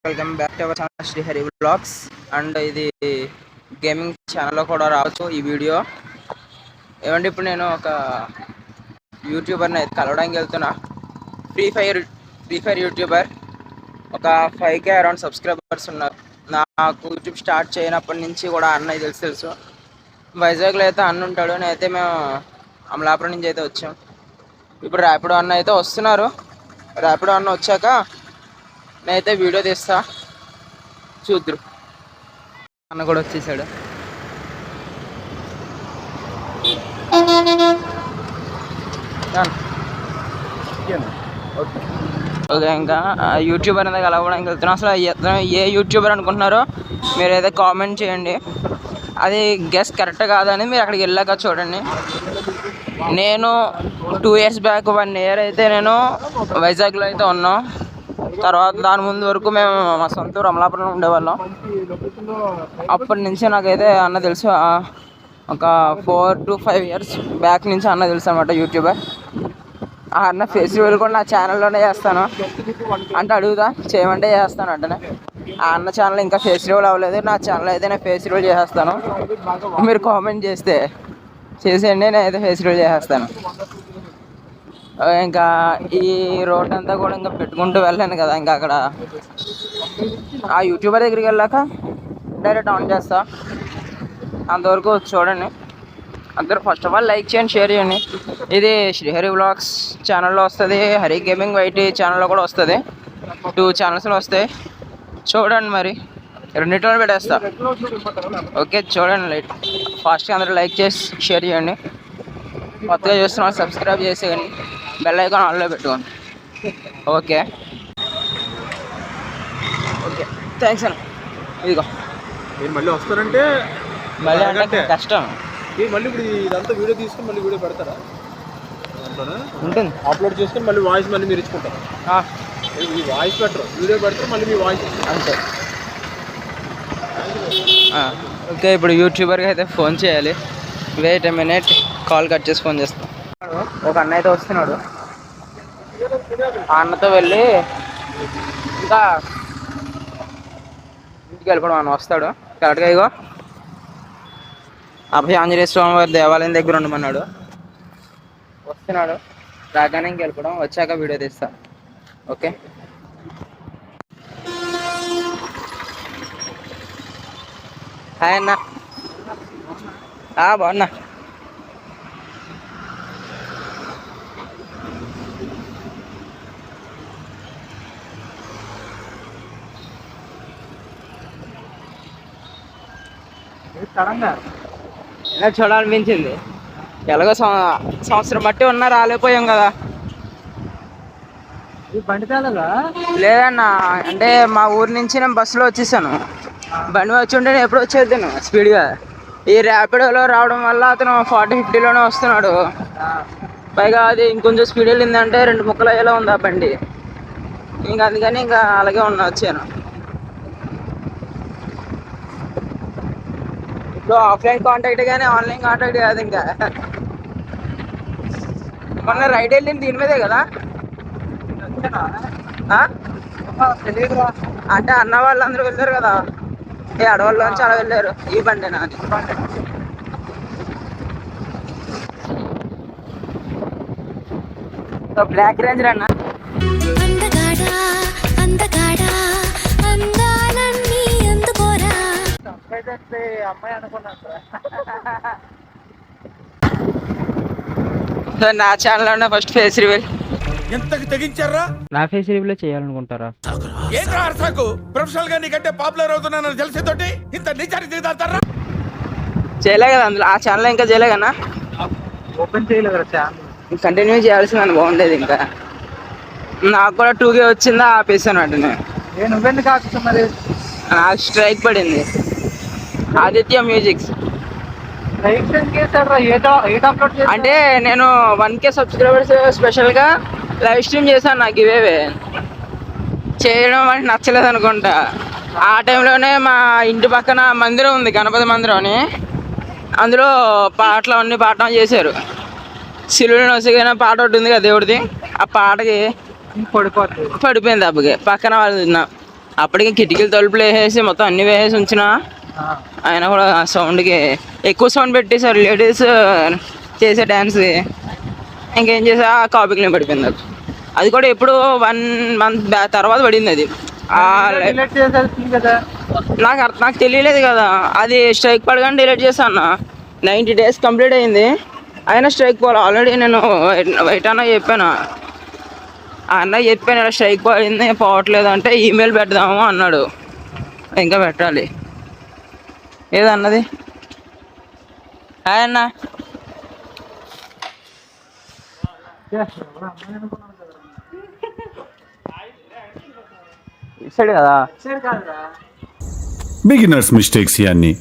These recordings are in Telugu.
Welcome back to our channel Srihari vlogs. And ఇది గేమింగ్ ఛానల్లో కూడా రావచ్చు ఈ వీడియో. ఏమంటే ఇప్పుడు నేను ఒక యూట్యూబర్ని అయితే కలవడానికి వెళ్తున్నా. Free fire YouTuber. ఒక 5K అరౌండ్ సబ్స్క్రైబర్స్ ఉన్నారు. నాకు యూట్యూబ్ స్టార్ట్ చేయనప్పటి నుంచి కూడా అన్నయ్య తెలుసు. వైజాగ్లో అయితే అన్న ఉంటాడు. నేనైతే మేము అమలాపురం నుంచి అయితే వచ్చాం. ఇప్పుడు ర్యాపిడో అన్న అయితే వస్తున్నారు. ర్యాపిడో అన్న వచ్చాక నేనైతే వీడియో తీస్తా, చూద్దరు. అన్న కూడా వచ్చేసాడు. ఓకే, ఇంకా యూట్యూబర్ అనేది కలవడానికి వెళ్తున్నాం. అసలు ఏ యూట్యూబర్ అనుకుంటున్నారో మీరైతే కామెంట్ చేయండి. అది గెస్ కరెక్ట్ కాదని మీరు అక్కడికి వెళ్ళాక చూడండి. నేను 2 years బ్యాక్ 1 year అయితే నేను వైజాగ్లో అయితే ఉన్నాం. తర్వాత దాని ముందు వరకు మేము మా సొంత ఊరు అమలాపురంలో ఉండేవాళ్ళం. అప్పటి నుంచి నాకైతే అన్న తెలుసు. ఒక 4 to 5 years బ్యాక్ నుంచి అన్న తెలుసు అనమాట యూట్యూబర్. ఆ అన్న ఫేస్ రివీల్ కూడా నా ఛానల్లోనే చేస్తాను అంటే అడుగుదా చేయమంటే చేస్తాను అంటేనే. ఆ అన్న ఛానల్ ఇంకా ఫేస్ రివీల్ అవ్వలేదు. నా ఛానల్ అయితే నేను ఫేస్ రివీల్ చేసేస్తాను. మీరు కామెంట్ చేస్తే చేసేయండి, నేనైతే ఫేస్ రివీల్ చేసేస్తాను. ఇంకా ఈ రోడ్ అంతా కూడా ఇంకా పెట్టుకుంటూ వెళ్ళాను కదా. ఇంకా అక్కడ ఆ యూట్యూబర్ దగ్గరికి వెళ్ళాక డైరెక్ట్ ఆన్ చేస్తా. అంతవరకు చూడండి. అందరూ ఫస్ట్ ఆఫ్ ఆల్ లైక్ చేయండి, షేర్ చేయండి. ఇది శ్రీహరి వ్లాగ్స్ ఛానల్లో వస్తుంది, హరి గేమింగ్ వైటీ ఛానల్లో కూడా వస్తుంది. 2 ఛానల్స్లో వస్తాయి. చూడండి, మరి రెండింటిలో పెట్టేస్తా. ఓకే, చూడండి. ఫాస్ట్గా అందరూ లైక్ చేసి షేర్ చేయండి. కొత్తగా చూస్తున్నా సబ్స్క్రైబ్ చేసేయండి. బెల్ ఐకాన్ ఆన్లో పెట్టుకోండి. ఓకే థ్యాంక్స్ అన్న. ఇదిగో మీరు మళ్ళీ వస్తారంటే మళ్ళీ అంటే కష్టం. మళ్ళీ ఇప్పుడు ఇదంతా వీడియో తీసుకుని మళ్ళీ వీడియో పెడతారా? ఉంటుంది, అప్లోడ్ చేసుకుని మళ్ళీ వాయిస్ మళ్ళీ మీరు ఇచ్చుకుంటారు. ఈ వాయిస్ పెట్టరు, వీడియో పెడతారు, మళ్ళీ మీ వాయిస్ అంతే. ఓకే, ఇప్పుడు యూట్యూబర్కి అయితే ఫోన్ చేయాలి. Wait a minute, call cut చేసి ఫోన్ చేస్తాను. ఒక అన్న అయితే వస్తున్నాడు. ఆ అన్నతో వెళ్ళి ఇంకా ఇంటికి వెళ్ళిపోవడం. అన్న వస్తాడు కరెక్ట్గా. ఇగో అభయ ఆంజనేయ స్వామి వారి దేవాలయం దగ్గర ఉండమన్నాడు. వస్తున్నాడు. రాగానే ఇంక వెళ్ళిపోవడం. వచ్చాక వీడియో తీస్తా. ఓకే, హాయ్ అన్న. బాగున్నా. ఇలా చూడాలనిపించింది. ఎలాగో సంవత్సరం బట్టి ఉన్నా రాలేకపోయాం కదా. లేదన్న, అంటే మా ఊరి నుంచి నేను బస్సులో వచ్చేసాను. బండి వచ్చి ఉంటే నేను ఎప్పుడు వచ్చేద్దాను స్పీడ్గా. ఈ ర్యాపిడోలో రావడం వల్ల అతను 40-50లోనే వస్తున్నాడు. పైగా అది ఇంకొంచెం స్పీడ్ వెళ్ళిందంటే 2 ముక్కలు అయ్యేలా ఉంది ఆ బండి. ఇంకా అందుకని ఇంకా అలాగే వచ్చాను. ఇప్పుడు ఆఫ్లైన్ కాంటాక్ట్ కానీ ఆన్లైన్ కాంటాక్ట్ కాదు. ఇంకా మొన్న రైడ్ వెళ్ళింది దీని మీదే కదా. అంటే అన్న వాళ్ళందరూ వెళ్ళారు కదా, ఈ అడవుల్లోంచి అలా వెళ్ళారు. ఈ బండి నాది. బ్లాక్ రేంజర్ అన్న. అమ్మాయి అనుకున్నాను. నా ఛానల్ ఫస్ట్ ఫేస్ రివీల్ ఎంతకు తెగించారా? నా ఫేస్ రివీల్ చేయాలనుకుంటారా? ప్రొఫెషనల్ గా నీకంటే పాపులర్ అవుతున్నానని తెలిసేతోటి ఇంత నిజానికి దిగుతారా? చేయలే కదా అందులో. ఆ ఛానల్ ఇంకా చేయలే కన్నా, ఓపెన్ చేయలేదు కదా ఛానల్. కంటిన్యూ చేయాల్సిందని బాగుండేది. ఇంకా నాకు కూడా 2K వచ్చిందా ఆపేసాను వెంటనే. నువ్వెందుకు ఆపేసా మరి? నాకు స్ట్రైక్ పడింది. ఆదిత్య మ్యూజిక్స్ అంటే నేను 1K సబ్స్క్రైబర్స్ స్పెషల్గా లైవ్ స్ట్రీమ్ చేశాను. నాకు ఇవేవే చేయడం అంటే నచ్చలేదు అనుకుంటా. ఆ టైంలోనే మా ఇంటి పక్కన మందిరం ఉంది, గణపతి మందిరం అని. అందులో పాటలు అన్నీ పాడటం చేశారు. శిలువుని నొసగిన పాట ఒకటి ఉంది కదా దేవుడిది. ఆ పాటకి పడిపోయింది. అప్పటికి పక్కన వాళ్ళు అప్పటికి కిటికీలు తలుపులు వేసేసి మొత్తం అన్ని వేసేసి ఉంచిన ఆయన కూడా సౌండ్కి ఎక్కువ సౌండ్ పెట్టేశారు లేడీస్ చేసే డ్యాన్స్కి. ఇంకేం చేసా కాపీ క్లీన్ పడిపోయింది నాకు. అది కూడా ఎప్పుడు 1 month తర్వాత పడింది అది. నాకు తెలియలేదు కదా అది. స్ట్రైక్ పడగానే డిలీట్ చేశాను అన్న. 90 days కంప్లీట్ అయింది అయినా స్ట్రైక్ పోవాలి. ఆల్రెడీ నేను వైట్ అన్న చెప్పాను, అన్న చెప్పాను ఇలా స్ట్రైక్ పడింది పోవట్లేదు అంటే ఈమెయిల్ పెడదాము అన్నాడు. ఇంకా పెట్టాలి. ఏదన్నది హాయ్ అన్న. ఇచ్చాడు కదా బిగినర్స్ మిస్టేక్స్ ఇవన్నీ.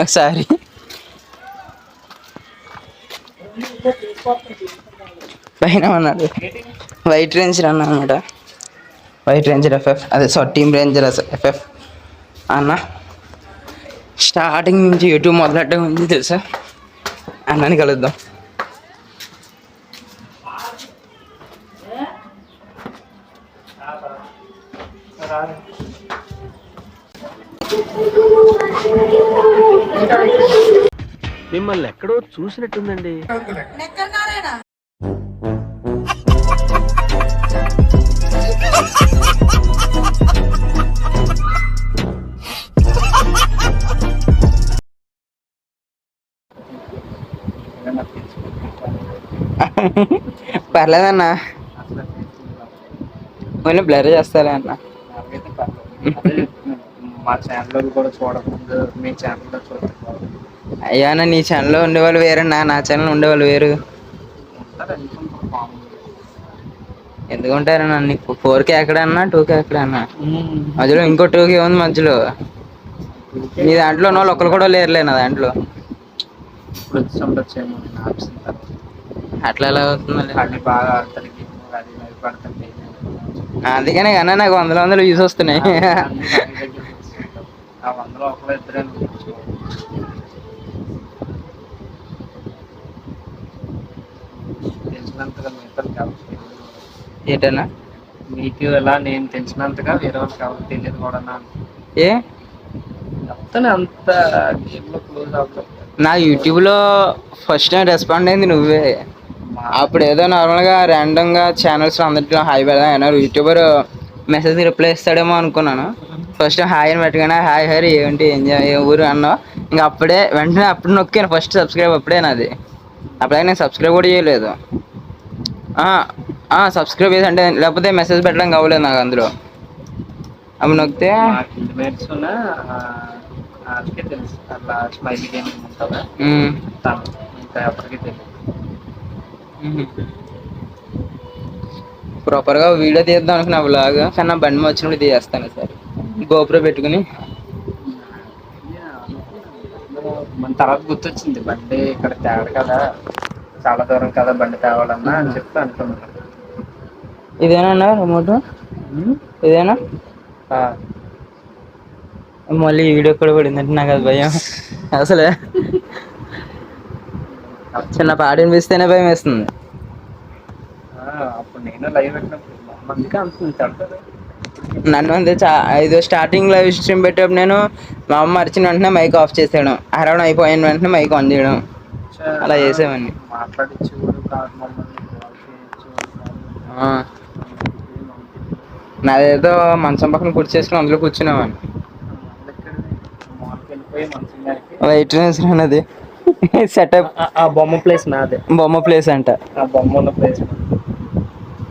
ఒకసారి పైన అన్నాడు వైట్ రేంజర్ అన్న అనమాట. వైట్ రేంజర్ ఎఫ్ఎఫ్ అదే టీమ్ రేంజర్ ఎఫ్ఎఫ్ అన్న. స్టార్టింగ్ నుంచి యూట్యూబ్ మొదలెట్టే ఉంది తెలుసా. అన్నని కలుద్దాం. మిమ్మల్ని ఎక్కడో చూసినట్టుందండి. పర్లేదన్నా కొంచెం బ్లర్ చేస్తారా అన్న. మా ఛానల్ కూడా చూడకముందు మీ ఛానల్లో చూడకపోవడం. అయ్యా అన్న నీ ఛానల్లో ఉండేవాళ్ళు వేరన్నా, నా ఛానల్ ఉండేవాళ్ళు వేరు. ఎందుకుంటారన్నా నీకు 4K ఎక్కడన్నా 2K ఎక్కడన్నా మధ్యలో ఇంకో 2K ఉంది మధ్యలో. నీ దాంట్లో ఉన్న వాళ్ళు ఒక్కరు కూడా లేరులే నా దాంట్లో. ఇప్పుడు వచ్చేమో అట్లా ఎలా అవుతుంది? అన్ని బాగా ఆడతారు అది భయపడుతుంది. అందుకనే కన్నా నాకు 100 వ్యూస్ వస్తున్నాయి. ఆ 100లో ఒకరు ఇద్దరే తెలిసినంతగా మిగతా ఏంటన్నా మీకు ఎలా నేను తెలిసినంతగా వేరే వాళ్ళకి ఎవరు తెలియదు కూడా. ఏ చెప్తాను అంత గేమ్లో క్లోజ్ అవుతాం. నా యూట్యూబ్లో ఫస్ట్ టైం రెస్పాండ్ అయింది నువ్వే. అప్పుడు ఏదో నార్మల్గా ర్యాండమ్గా ఛానల్స్లో అందరిలో హాయ్ పెడదాం అన్నారు. యూట్యూబర్ మెసేజ్ రిప్లై ఇస్తాడేమో అనుకున్నాను. ఫస్ట్ హాయ్ అని పెట్టగానే హాయ్ హరి ఏంటి ఏ ఊరు అన్నావు. ఇంకా అప్పుడే వెంటనే అప్పుడు నొక్కాను ఫస్ట్ సబ్స్క్రైబ్. అప్పుడే నాది. అప్పుడే నేను సబ్స్క్రైబ్ కూడా చేయలేదు. సబ్స్క్రైబ్ చేసి అంటే లేకపోతే మెసేజ్ పెట్టడం కావలేదు నాకు అందులో. అప్పుడు నొక్కితే అందుకే తెలుసు అట్లా స్మైలీ గేమ్ ఉంటుందా ఇంకా ఎవరికి తెలియదు. ప్రాపర్గా వీడియో తీద్దాం అనుకున్నా వ్లాగ్, కానీ నా బండి వచ్చినప్పుడు తీసేస్తాను సార్ గోప్రో పెట్టుకుని. మన తర్వాత గుర్తొచ్చింది బండి ఇక్కడ తేడు కదా, చాలా దూరం కదా బండి తేవాలన్నా అని చెప్తే అనుకున్నాను. ఇదేనా రిమోట్? ఇదేనా? మళ్ళీ ఈ వీడియో కూడా పడిందంటే నాకు అది భయం అసలే. చిన్న పాట వినిపిస్తేనే భయం వేస్తుంది. అప్పుడు నేను లైవ్ పెట్టినప్పుడు మందికి అంటుంటాడు. నన్ను అంతే ఇది స్టార్టింగ్ లైవ్ స్ట్రీమ్ పెట్టేప్పుడు నేను మా అమ్మ మరిచిన వెంటనే మైక్ ఆఫ్ చేసేయడం, అరవడం అయిపోయిన వెంటనే మైక్ ఆన్ చేయడం, అలా చేసేవాడిని. నాదేదో మంచం పక్కన కుర్చీ చేసుకుని అందులో కూర్చునేవాడిని. వైట్ రేంజ్ అన్నది సెటప్. ఆ బొమ్మ ప్లేస్ నాదే. బొమ్మ ప్లేస్ అంట. ఆ బొమ్మ ఉన్న ప్లేస్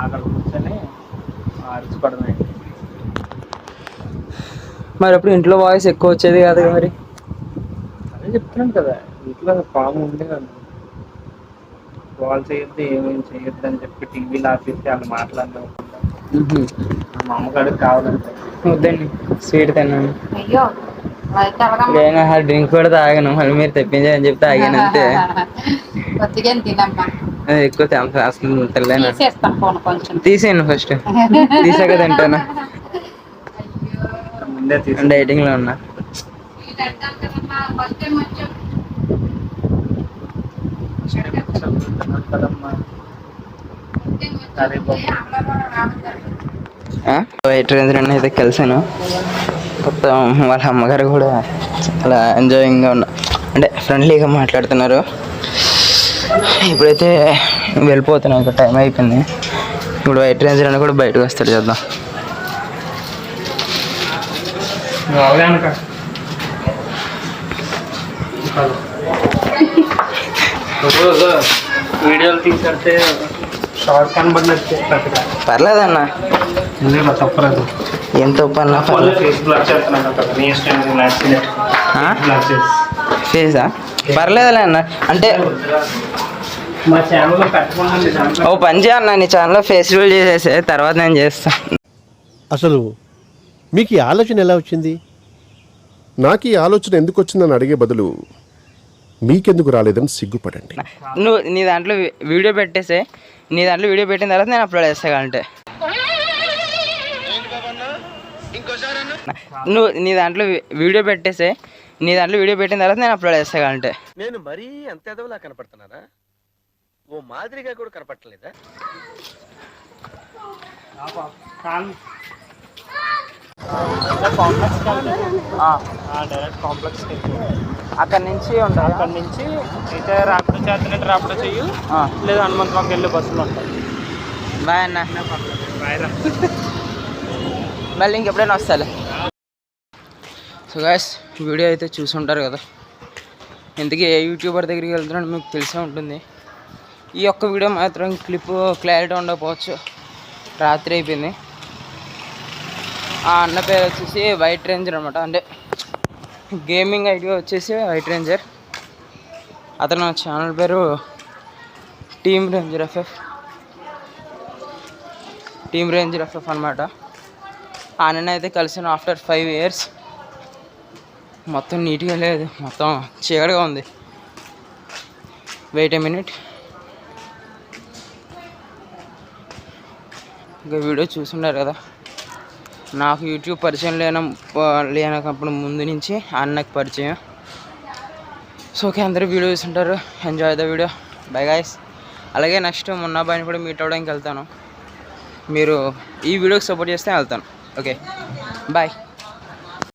అక్కడ కూర్చొని అరుచుకోవడమే. మరి అప్పుడు ఇంట్లో వాయిస్ ఎక్కువ వచ్చేది కాదు మరి. అదే చెప్తున్నాను కదా ఇంట్లో పాము ఉండేవాళ్ళు. కాల్ చేయొద్దు ఏమేమి చేయొద్దు అని చెప్పి టీవీలో ఆపేసి వాళ్ళు మాట్లాడినా. మా అమ్మగాడికి కావాలంటే వద్దండి స్వీట్ తిన్నాను. నేను డ్రింక్ కూడా తాగాను, మళ్ళీ మీరు తెప్పించారని చెప్తే తాగాను అంతే. ఎక్కువ అసలు తెల్లాను. తీసేయండి ఫస్ట్, తీసాక తింటాను. ముందే డైటింగ్ లో ఉన్నా. కదమ్మా. వైట్ రేంజర్ అని అయితే కలిసాను. మొత్తం వాళ్ళ అమ్మగారు కూడా చాలా ఎంజాయింగ్గా అంటే ఫ్రెండ్లీగా మాట్లాడుతున్నారు. ఇప్పుడైతే వెళ్ళిపోతున్నాను, ఇంకా టైం అయిపోయింది. ఇప్పుడు వైట్ రేంజర్ అని కూడా బయటకు వస్తాడు, చేద్దాం. వీడియోలు తీసుకెళ్తే షార్ట్ కనబడినట్టు పర్లేదన్న, తప్పలేదు. ఏం తప్పన్నా ఫేసా పర్లేదులే అన్న. అంటే మా ఛానల్లో పెట్టకుండా ఓ పని చేయన్న, నీ ఛానల్లో ఫేస్ రివీల్ చేసేసే, తర్వాత నేను చేస్తాను. అసలు మీకు ఈ ఆలోచన ఎలా వచ్చింది? నాకు ఈ ఆలోచన ఎందుకు వచ్చిందని అడిగే బదులు మీకెందుకు రాలేదని సిగ్గుపడండి. నువ్వు నీ దాంట్లో వీడియో పెట్టేసే, నీ దాంట్లో వీడియో పెట్టిన తర్వాత నేను అప్లోడ్ చేస్తాను. అంటే నువ్వు నీ దాంట్లో వీడియో పెట్టేసే, నీ దాంట్లో వీడియో పెట్టిన తర్వాత నేను అప్లోడ్ చేస్తాను. అంటే నేను మరీ అంత ఎదవలా కనపడుతున్నానా? ఓ మాదిరిగా కూడా కనపడలేదా? డైరెక్ట్ కాంప్లెక్స్ అక్కడి నుంచి ఉంటాయి. అక్కడి నుంచి అయితే రాపిడో చేస్తున్నట్టు రాపిడో చెయ్యి, లేదా హనుమంతరావుకి వెళ్ళే బస్సులు ఉంటాయి. బాయ్ అన్న, మళ్ళీ ఇంకెప్పుడైనా వస్తాలే. సో గైస్, వీడియో అయితే చూసుంటారు కదా. ఇంతకీ ఏ యూట్యూబర్ దగ్గరికి వెళ్తున్నాడు మీకు తెలిసే ఉంటుంది. ఈ ఒక్క వీడియో మాత్రం క్లిప్ క్లారిటీ ఉండకపోవచ్చు, రాత్రి అయిపోయింది. ఆ అన్న పేరు వచ్చేసి వైట్ రేంజర్ అనమాట. అంటే గేమింగ్ ఐడియా వచ్చేసి వైట్ రేంజర్. అతను ఛానల్ పేరు టీమ్ రేంజర్ ఎఫ్ఎఫ్ అనమాట. ఆ అన్న అయితే కలిసాను ఆఫ్టర్ 5 years. మొత్తం నీట్గా లేదు, మొత్తం చీకటిగా ఉంది. Wait a minute. ఇంకా వీడియో చూసుంటారు కదా. నాకు యూట్యూబ్ పరిచయం లేనప్పుడు ముందు నుంచి అన్నకు పరిచయం. సో ఓకే, అందరూ వీడియో చూసుంటారు. Enjoy the video. Bye guys. అలాగే నెక్స్ట్ మున్నాబాయిని కూడా మీట్ అవ్వడానికి వెళ్తాను. మీరు ఈ వీడియోకి సపోర్ట్ చేస్తే వెళ్తాను. Okay bye.